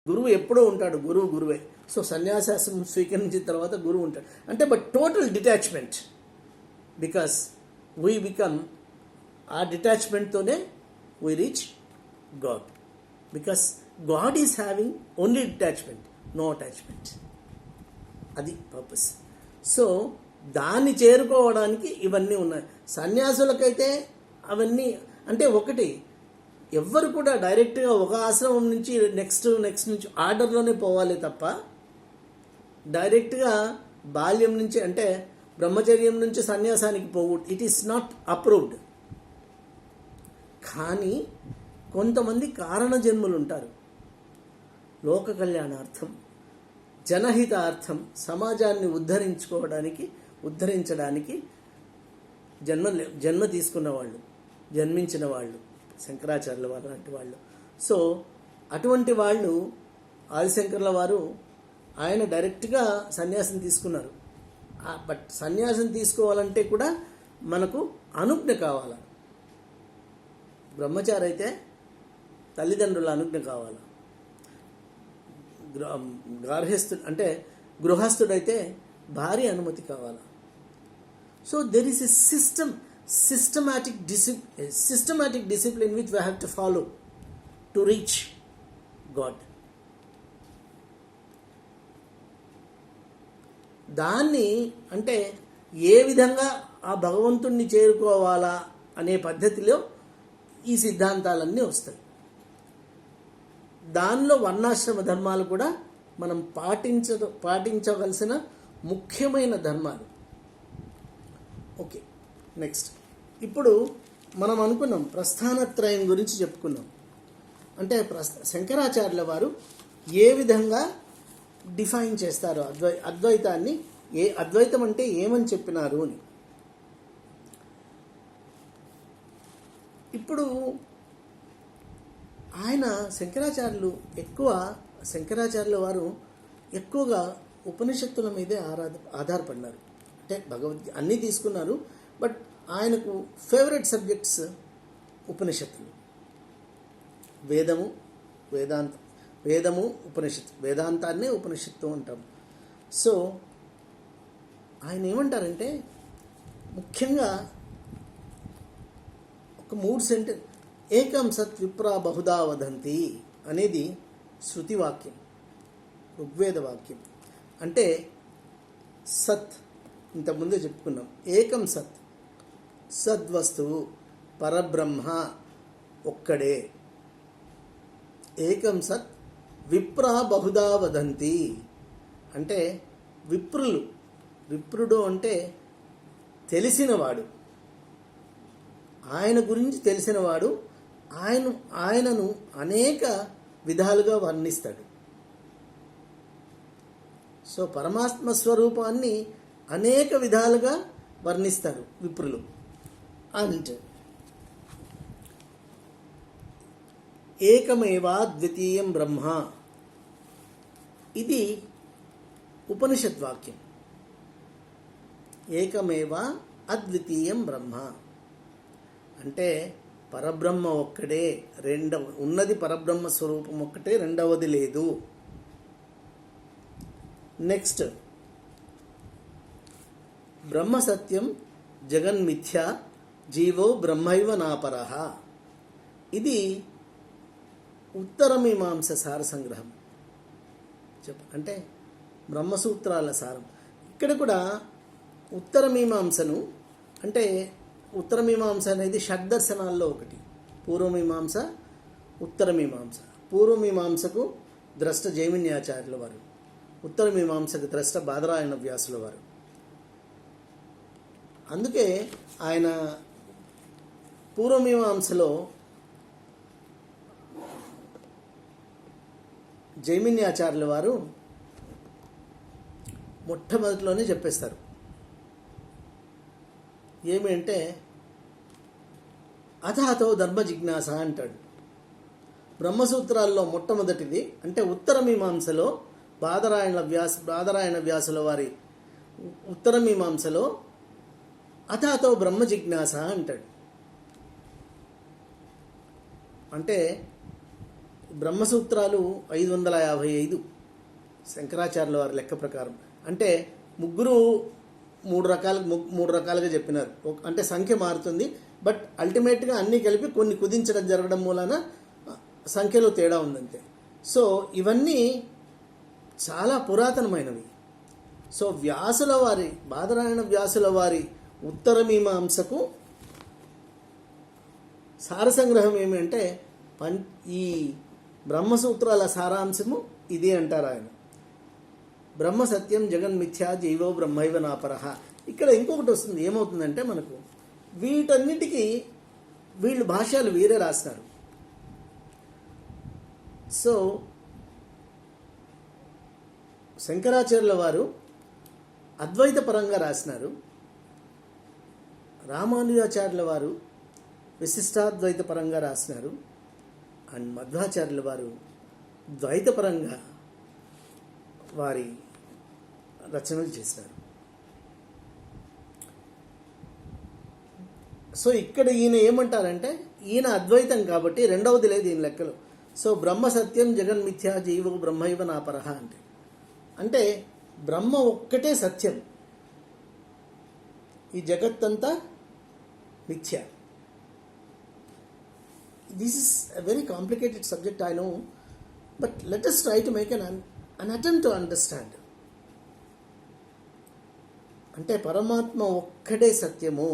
గురువు ఎప్పుడూ ఉంటాడు, గురువే. సో సన్యాసాశ్రమం స్వీకరించిన తర్వాత గురువు ఉంటాడు అంటే, but total detachment. Because we become, ఆ డిటాచ్మెంట్తోనే we reach god. Because god is having only detachment, no attachment. అది పర్పస్. సో దాన్ని చేరుకోవడానికి ఇవన్నీ ఉన్నాయి. సన్యాసులకైతే అవన్నీ అంటే ఒకటి, ఎవ్వరు కూడా డైరెక్ట్గా ఒక ఆశ్రమం నుంచి నెక్స్ట్ నుంచి ఆర్డర్లోనే పోవాలి తప్ప డైరెక్ట్గా బాల్యం నుంచి అంటే బ్రహ్మచర్యం నుంచి సన్యాసానికి పోకూడదు. It is not approved. కానీ కొంతమంది కారణ జన్ములు ఉంటారు. లోక కళ్యాణార్థం, జనహితార్థం, సమాజాన్ని ఉద్ధరించడానికి జన్మ తీసుకున్న వాళ్ళు, జన్మించిన వాళ్ళు, శంకరాచార్యుల వారు లాంటి వాళ్ళు. సో అటువంటి వాళ్ళు, ఆదిశంకర్ల వారు ఆయన డైరెక్ట్గా సన్యాసం తీసుకున్నారు. బట్ సన్యాసం తీసుకోవాలంటే కూడా మనకు అనుజ్ఞ కావాలి. బ్రహ్మచారి అయితే తల్లిదండ్రుల అనుజ్ఞ కావాలి. గార్హస్థుడు అంటే గృహస్థుడైతే భార్య అనుమతి కావాలి. So there is a systematic discipline which we have to follow to reach God. దాన్ని అంటే ఏ విధంగా ఆ భగవంతుణ్ణి చేరుకోవాలా అనే పద్ధతిలో ఈ సిద్ధాంతాలన్నీ వస్తాయి. దానిలో వర్ణాశ్రమ ధర్మాలు కూడా మనం పాటించవలసిన ముఖ్యమైన ధర్మాలు. Okay, next. ఇప్పుడు మనం అనుకున్నాం ప్రస్థానత్రయం గురించి చెప్పుకున్నాం. అంటే శంకరాచార్యుల వారు ఏ విధంగా డిఫైన్ చేస్తారు అద్వైతాన్ని, అద్వైతం అంటే ఏమని చెప్పినారు అని. ఇప్పుడు శంకరాచార్యుల వారు ఎక్కువగా ఉపనిషత్తుల మీదే ఆధారపడినారు. అంటే అన్నీ తీసుకున్నారు, బట్ ఆయనకు ఫేవరెట్ సబ్జెక్ట్స్ ఉపనిషత్తులు, వేదము ఉపనిషత్తు, వేదాంతాన్నే ఉపనిషత్తు అంటాం. సో ఆయన ఏమంటారంటే ముఖ్యంగా ఒక 3 సెంటెన్స్, ఏకం సత్ విప్రా బహుదా వదంతి అనేది శృతి వాక్యం, ఋగ్వేద వాక్యం. అంటే సత్ ఇంతకుముందే చెప్పుకున్నాం, ఏకం సత్, సద్వస్తువు పరబ్రహ్మ ఒక్కడే. ఏకం సత్ విప్రా బహుదా వదంతి అంటే విప్రుడు అంటే తెలిసినవాడు, ఆయన గురించి తెలిసినవాడు. ఆయనను అనేక విధాలుగా వర్ణిస్తాడు. సో పరమాత్మ స్వరూపాన్ని అనేక విధాలుగా వర్ణిస్తారు విప్రులు. అండ్ ఏకమేవా ద్వితీయం బ్రహ్మ, ఇది ఉపనిషత్ వాక్యం. ఏకమేవా అద్వితీయం బ్రహ్మ అంటే పరబ్రహ్మ ఒక్కడే, ఉన్నది పరబ్రహ్మ స్వరూపం ఒక్కటే, రెండవది లేదు. నెక్స్ట్, బ్రహ్మ సత్యం జగన్మిథ్య జీవో బ్రహ్మైవ నాపరః, ఇది ఉత్తరమీమాంస సార సంగ్రహం. అంటే బ్రహ్మసూత్రాల సారం. ఇక్కడ కూడా ఉత్తరమీమాంసను అంటే ఉత్తరమీమాంస అనేది షడ్దర్శనాల్లో ఒకటి. పూర్వమీమాంస, ఉత్తరమీమాంస. పూర్వమీమాంసకు ద్రష్ట జైమిన్యాచార్యుల వారు, ఉత్తరమీమాంసకు ద్రష్ట బాదరాయణ వ్యాసుల వారు. అందుకే ఆయన పూర్వమీమాంసలో జైమిన్యాచార్యుల వారు మొట్టమొదటిలోనే చెప్పేస్తారు. ఏమి అంటే అథాతో ధర్మ జిజ్ఞాస అంటాడు. బ్రహ్మసూత్రాల్లో మొట్టమొదటిది అంటే ఉత్తరమీమాంసలో బాదరాయణ వ్యాసుల వారి ఉత్తరమీమాంసలో అథాతో బ్రహ్మ జిజ్ఞాస అంటాడు. అంటే బ్రహ్మసూత్రాలు 555 శంకరాచార్యుల వారి లెక్క ప్రకారం. అంటే ముగ్గురు మూడు రకాలుగా చెప్పినారు. అంటే సంఖ్య మారుతుంది, బట్ అల్టిమేట్గా అన్నీ కలిపి కొన్ని కుదించడం జరగడం మూలాన సంఖ్యలో తేడా ఉందంతే. సో ఇవన్నీ చాలా పురాతనమైనవి. సో వ్యాసుల వారి బాదరాయణ వ్యాసుల వారి ఉత్తరమీమాంసకు సారసంగ్రహం ఏమి అంటే ఈ బ్రహ్మసూత్రాల సారాంశము ఇది అంటారు ఆయన. బ్రహ్మ సత్యం జగన్మిథ్యా జీవో బ్రహ్మైవ నాపరః. ఇక్కడ ఇంకొకటి వస్తుంది, ఏమవుతుందంటే మనకు వీటన్నిటికీ వీళ్ళు భాష్యాలు వేరే రాస్తారు. సో శంకరాచార్యుల వారు అద్వైత పరంగా రాసినారు, రామానుజాచార్యుల వారు విశిష్టాద్వైత పరంగా రాసినారు, అండ్ మధ్వాచార్యుల వారు ద్వైతపరంగా వారి రచనలు చేశారు. సో ఇక్కడ ఈయన ఏమంటారంటే, ఈయన అద్వైతం కాబట్టి రెండవది లేదు ఈయన లెక్కలో. సో బ్రహ్మ సత్యం జగన్మిథ్యా జీవో బ్రహ్మైవ నాపరః అంటే బ్రహ్మ ఒక్కటే సత్యం, ఈ జగత్తంతా మిథ్య. This is a very complicated subject, I know, but let us try to make an attempt to understand. అంటే పరమాత్మ ఒక్కడే సత్యము,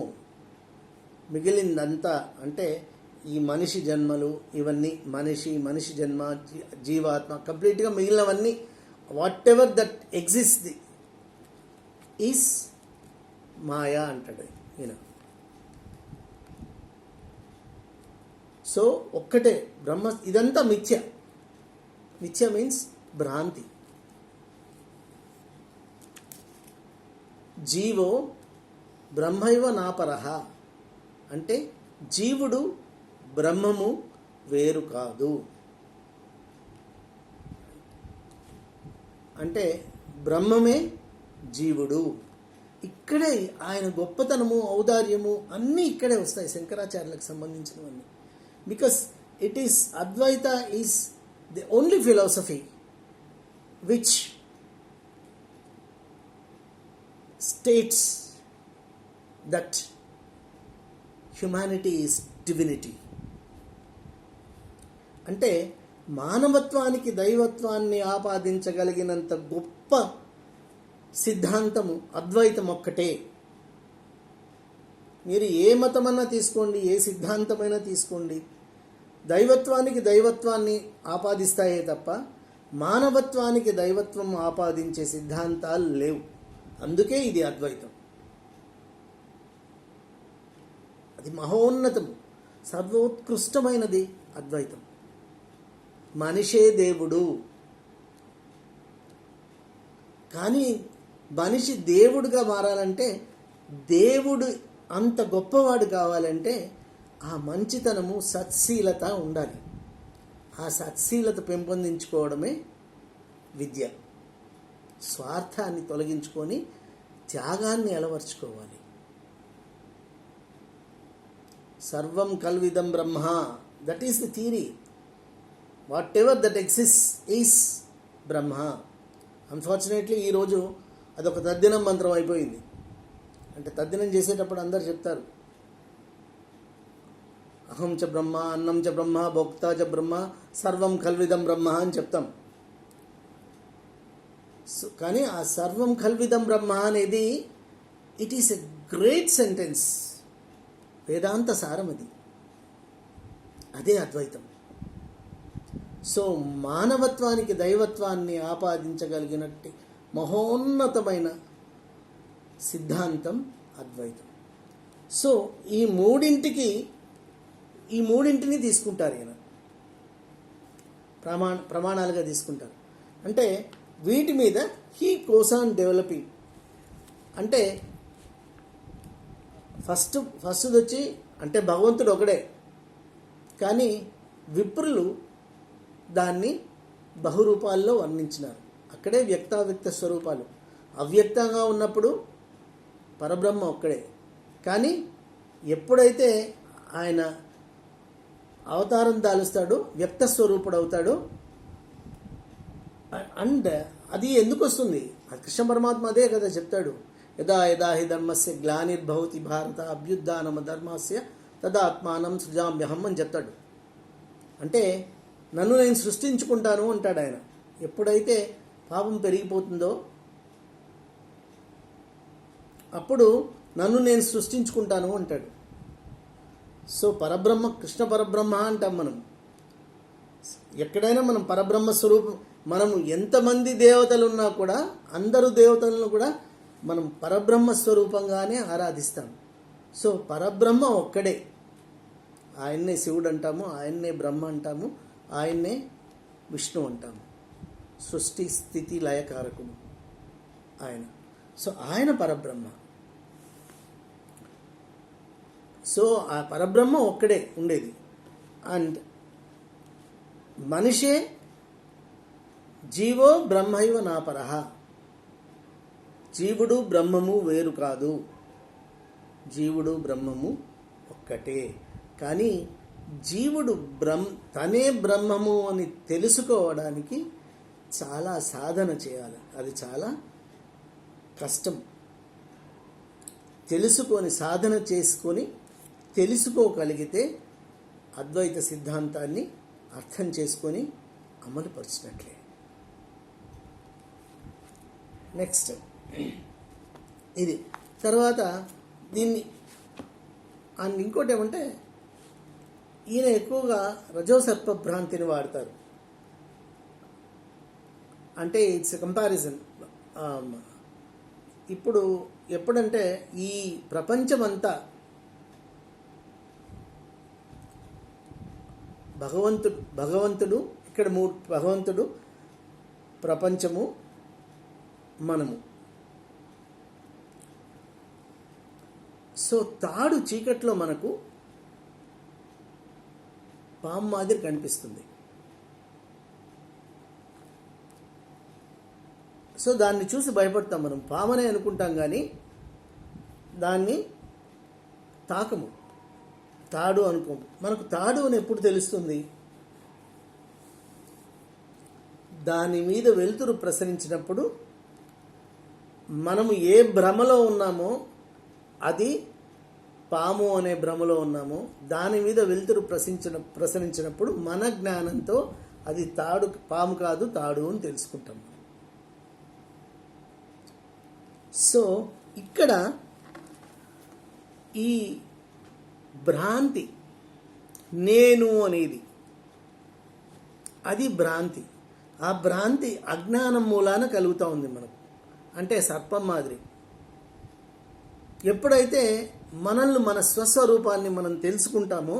మిగిలిందంతా అంటే ఈ మనిషి జన్మలు ఇవన్నీ మనిషి జన్మ జీవాత్మ కంప్లీట్గా మిగిలినవన్నీ whatever that exist is maya అంటాడు ఈయన. సో ఒక్కటే బ్రహ్మ, ఇదంతా మిథ్య. మిథ్య మీన్స్ భ్రాంతి. జీవో బ్రహ్మైవ నాపరః అంటే జీవుడు బ్రహ్మము వేరు కాదు. అంటే బ్రహ్మమే జీవుడు. ఇక్కడే ఆయన గొప్పతనము ఔదార్యము అన్నీ ఇక్కడే వస్తాయి శంకరాచార్యులకు సంబంధించినవన్నీ. Because it is Advaita is the only philosophy which states that humanity is divinity. అంటే మానవత్వానికి దైవత్వాన్ని ఆపాదించగలిగినంత గొప్ప సిద్ధాంతము అద్వైతం ఒక్కటే. మీరు ఏ మతమన్నా తీసుకోండి, ఏ సిద్ధాంతమైనా తీసుకోండి, దైవత్వానికి దైవత్వాన్ని ఆపాదిస్తాయే తప్ప మానవత్వానికి దైవత్వం ఆపాదించే సిద్ధాంతాలు లేవు. అందుకే ఇది అద్వైతం. అది మహోన్నతము, సర్వోత్కృష్టమైనది అద్వైతం. మనిషే దేవుడు, కానీ మనిషి దేవుడుగా మారాలంటే, దేవుడు అంత గొప్పవాడు కావాలంటే ఆ మంచితనము సత్శీలత ఉండాలి. ఆ సత్శీలత పెంపొందించుకోవడమే విద్య. స్వార్థాన్ని తొలగించుకొని త్యాగాన్ని అలవర్చుకోవాలి. సర్వం కల్విదం బ్రహ్మ, that is the theory. Whatever that exist is Brahma. Unfortunately ఈరోజు అదొక తద్దినం మంత్రం అయిపోయింది. అంటే తద్దినం చేసేటప్పుడు అందరు చెప్తారు, అహం చ బ్రహ్మ, అన్నం చ బ్రహ్మ, భోక్తా చ బ్రహ్మ, సర్వం కల్విదం బ్రహ్మ అని చెప్తాం. కానీ ఆ సర్వం కల్విదం బ్రహ్మ అనేది it is a great sentence, Vedanta సారం అది. అదే అద్వైతం. సో మానవత్వానికి దైవత్వాన్ని ఆపాదించగలిగినట్టు మహోన్నతమైన సిద్ధాంతం అద్వైతం. సో ఈ మూడింటిని తీసుకుంటారు ఈయన, ప్రమాణాలుగా తీసుకుంటారు. అంటే వీటి మీద హీ గోస్ ఆన్ డెవలపింగ్. అంటే ఫస్ట్ వచ్చి అంటే భగవంతుడు ఒకడే, కానీ విప్రులు దాన్ని బహురూపాల్లో వర్ణించినారు. అక్కడే వ్యక్తావ్యక్త స్వరూపాలు. అవ్యక్తంగా ఉన్నప్పుడు పరబ్రహ్మ ఒక్కడే, కానీ ఎప్పుడైతే ఆయన అవతారం దాలుస్తాడు, వ్యక్త స్వరూపుడు అవుతాడు. అండ్ అది ఎందుకు వస్తుంది? కృష్ణ పరమాత్మ అదే కదా చెప్తాడు, యదా యదా హి ధర్మస్య గ్లానిర్భవతి భారత అభ్యుత్థానం ధర్మస్య తదాత్మానం సృజామ్యహం అని చెప్తాడు. అంటే నన్ను నేను సృష్టించుకుంటాను అంటాడు ఆయన. ఎప్పుడైతే పాపం పెరిగిపోతుందో అప్పుడు నన్ను నేను సృష్టించుకుంటాను అంటాడు. సో పరబ్రహ్మ, కృష్ణ పరబ్రహ్మ అంటాం మనం. ఎక్కడైనా మనం పరబ్రహ్మ స్వరూపం, మనము ఎంతమంది దేవతలు ఉన్నా కూడా అందరూ దేవతలను కూడా మనం పరబ్రహ్మ స్వరూపంగానే ఆరాధిస్తాం. సో పరబ్రహ్మ ఒక్కడే. ఆయన్నే శివుడు అంటాము, ఆయన్నే బ్రహ్మ అంటాము, ఆయన్నే విష్ణు అంటాము. సృష్టి స్థితి లయకారకుడు ఆయన. సో ఆయన పరబ్రహ్మ. సో ఆ పరబ్రహ్మ ఒక్కడే ఉండేది. అండ్ మనిషే జీవో బ్రహ్మైవ నాపరహ. జీవుడు బ్రహ్మము వేరు కాదు, జీవుడు బ్రహ్మము ఒక్కటే. కానీ జీవుడు తనే బ్రహ్మము అని తెలుసుకోవడానికి చాలా సాధన చేయాలి. అది చాలా కష్టం. తెలుసుకొని సాధన చేసుకొని తెలుసుకోగలిగితే అద్వైత సిద్ధాంతాన్ని అర్థం చేసుకొని అమలుపరిచినట్లే. నెక్స్ట్ ఇది. తర్వాత దీన్ని అండ్ ఇంకోటి ఏమంటే, ఈయన ఎక్కువగా రజోసర్ప భ్రాంతిని వాడతారు. అంటే ఇట్స్ కంపారిజన్. ఇప్పుడు ఎప్పుడంటే ఈ ప్రపంచమంతా భగవంతుడు ఇక్కడ భగవంతుడు, ప్రపంచము, మనము. సో తాడు చీకట్లో మనకు పాము మాదిరి కనిపిస్తుంది. సో దాన్ని చూసి భయపడతాం మనం. పామనే అనుకుంటాం కానీ దాన్ని తాకము, తాడు అనుకోము. మనకు తాడు అని ఎప్పుడు తెలుస్తుంది? దాని మీద వెలుతురు ప్రసరించినప్పుడు మనము ఏ భ్రమలో ఉన్నామో, అది పాము అనే భ్రమలో ఉన్నామో, దాని మీద వెలుతురు ప్రసరించినప్పుడు మన జ్ఞానంతో అది తాడు, పాము కాదు తాడు అని తెలుసుకుంటాం. సో ఇక్కడ ఈ భ్రాంతి, నేను అనేది, అది భ్రాంతి. ఆ భ్రాంతి అజ్ఞానం మూలాన కలుగుతూ ఉంది మనకు. అంటే సర్పం మాదిరి. ఎప్పుడైతే మనల్ని, మన స్వస్వరూపాన్ని మనం తెలుసుకుంటామో,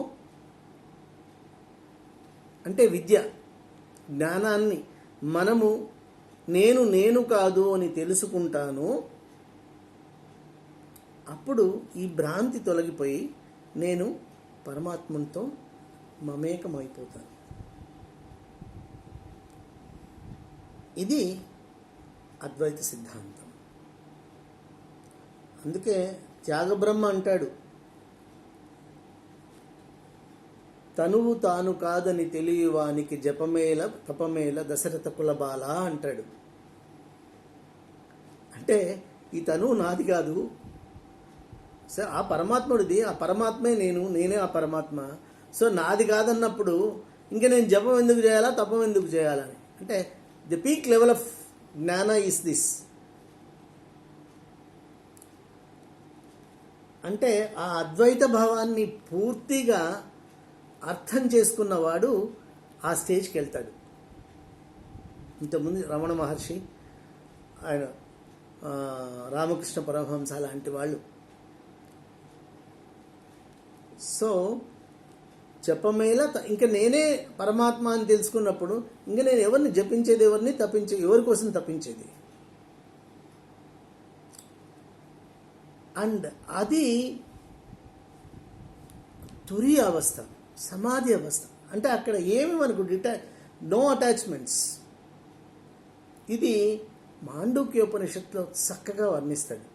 అంటే విద్య, జ్ఞానాన్ని మనము నేను కాదు అని తెలుసుకుంటాను, అప్పుడు ఈ భ్రాంతి తొలగిపోయి నేను పరమాత్మతో మమేకమైపోతాను. ఇది అద్వైత సిద్ధాంతం. అందుకే త్యాగబ్రహ్మ అంటాడు, తనువు తాను కాదని తెలియవానికి జపమేల తపమేల దశరథ కులబాల అంటాడు. అంటే ఈ తనువు నాది కాదు, సార్ ఆ పరమాత్ముడిది, ఆ పరమాత్మే నేనే ఆ పరమాత్మ. సో నాది కాదన్నప్పుడు ఇంకా నేను జపం ఎందుకు చేయాలా, తపం ఎందుకు చేయాలని? అంటే ది పీక్ లెవెల్ ఆఫ్ జ్ఞాన ఈస్ దిస్. అంటే ఆ అద్వైత భావాన్ని పూర్తిగా అర్థం చేసుకున్నవాడు ఆ స్టేజ్కి వెళ్తాడు. ఇంతకుముందు రమణ మహర్షి, ఆయన రామకృష్ణ పరమహంస లాంటి వాళ్ళు. సో జపమేలా ఇంకా నేనే పరమాత్మ అని తెలుసుకున్నప్పుడు ఇంకా నేను ఎవరిని జపించేది, ఎవరిని ఎవరి కోసం తప్పించేది? అండ్ అది తురియ అవస్థ, సమాధి అవస్థ. అంటే అక్కడ ఏమి మనకు నో అటాచ్మెంట్స్. ఇది మాండూక్యోపనిషత్తులో చక్కగా వర్ణిస్తాడు.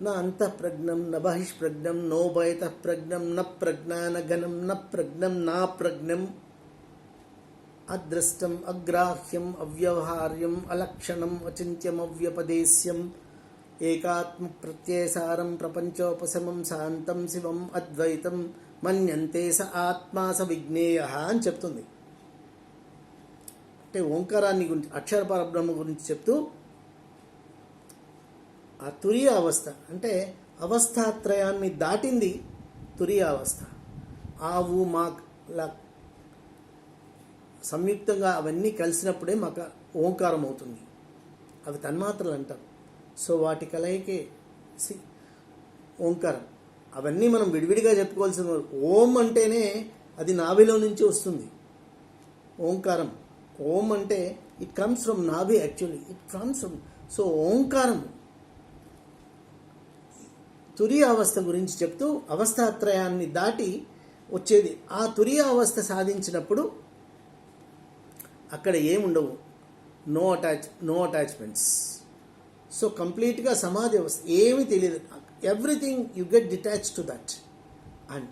न अंतःप्रज्ञं न बहिष्प्रज्ञं नोभयतःप्रज्ञं न प्रज्ञानघनं न प्रज्ञं नाप्रज्ञम् अदृष्टम् अग्राह्यम् अव्यवहार्यम् अलक्षणम् अचिन्त्यम् अव्यपदेश्यम् ఏకాత్మ ప్రత్యయసారం ప్రపంచోపశమం శాంతం శివం అద్వైతం మన్యంతే స ఆత్మా స విజ్ఞేయ అని చెప్తుంది. అంటే ఓంకారాన్ని గురించి, అక్షర పరబ్రహ్మ గురించి చెప్తూ ఆ తురియ అవస్థ అంటే అవస్థాత్రయాన్ని దాటింది తురియ అవస్థ. ఆవు మా సంయుక్తంగా అవన్నీ కలిసినప్పుడే మాకు ఓంకారం అవుతుంది. అవి తన్మాత్రలు అంటారు. సో వాటి కలయికే ఓంకారం. అవన్నీ మనం విడివిడిగా చెప్పుకోవాల్సిన, ఓం అంటేనే అది నాభిలో నుంచి వస్తుంది ఓంకారం. ఓం అంటే ఇట్ కమ్స్ ఫ్రమ్ నాభి, actually it comes from. So ఓంకారం తురియ అవస్థ గురించి చెప్తూ అవస్థాత్రయాన్ని దాటి వచ్చేది. ఆ తురియ అవస్థ సాధించినప్పుడు అక్కడ ఏముండవు, నో అటాచ్మెంట్స్. సో కంప్లీట్గా సమాధి అవస్థ, ఏమీ తెలియదు. Everything you get detach to that and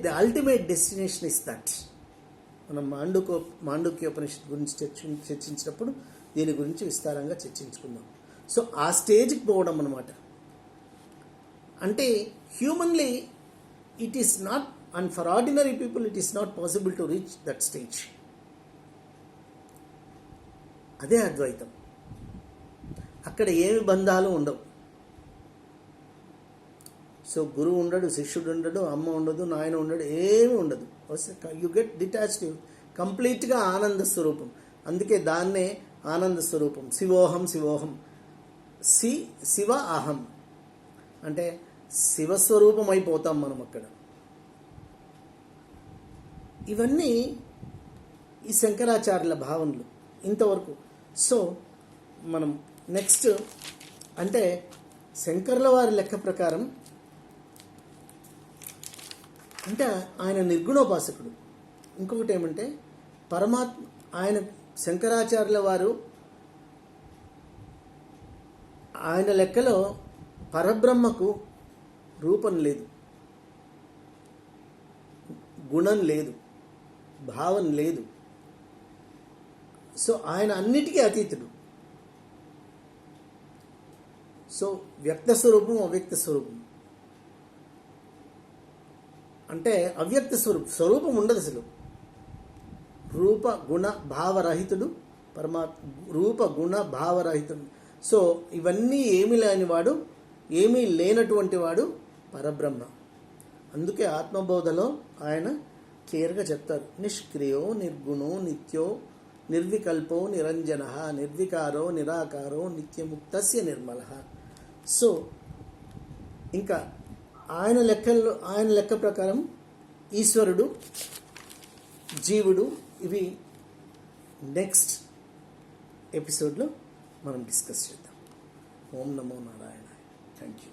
the ultimate destination is that. మనం మాండూక్యోపనిషత్ గురించి చర్చించినప్పుడు దీని గురించి విస్తారంగా చర్చించుకుందాం. సో ఆ స్టేజ్కి పోవడం అన్నమాట. అంటే humanly it is not, and for ordinary people it is not possible to reach that stage. అదే అద్వైతం. అక్కడ ఏమి బంధాలు ఉండవు. సో గురువు ఉండడు, శిష్యుడు ఉండడు, అమ్మ ఉండదు, నాయన ఉండడు, ఏమి ఉండదు. యు గెట్ డిటాచ్డ్, కంప్లీట్గా ఆనంద స్వరూపం. అందుకే దాన్నే ఆనంద స్వరూపం. శివోహం శివోహం, శివ అహం అంటే శివస్వరూపం అయిపోతాం మనం అక్కడ. ఇవన్నీ ఈ శంకరాచార్యుల భావనలు ఇంతవరకు. సో మనం నెక్స్ట్ అంటే శంకర్ల వారి లెక్క ప్రకారం అంటే ఆయన నిర్గుణోపాసకుడు. ఇంకొకటి ఏమంటే పరమాత్మ, ఆయన శంకరాచార్యుల వారు ఆయన లెక్కలో పరబ్రహ్మకు రూపం లేదు, గుణం లేదు, భావం లేదు. సో ఆయన అన్నిటికీ అతీతుడు. సో వ్యక్త స్వరూపం, అవ్యక్త స్వరూపం. అంటే అవ్యక్త స్వరూపం ఉండదు అసలు. రూప గుణ భావరహితుడు పరమాత్మ, రూప గుణ భావరహితుడు. సో ఇవన్నీ ఏమీ లేనివాడు, ఏమీ లేనటువంటి వాడు పరబ్రహ్మ. అందుకే ఆత్మబోధలో ఆయన క్లియర్గా చెప్తారు, నిష్క్రియో నిర్గుణో నిత్యో నిర్వికల్పో నిరంజన నిర్వికారో నిరాకారో నిత్యముక్తస్య నిర్మల. సో ఇంకా ఆయన లెక్క ప్రకారం ఈశ్వరుడు, జీవుడు, ఇవి నెక్స్ట్ ఎపిసోడ్లో మనం డిస్కస్ చేద్దాం. ఓం నమో నారాయణ. Thank you.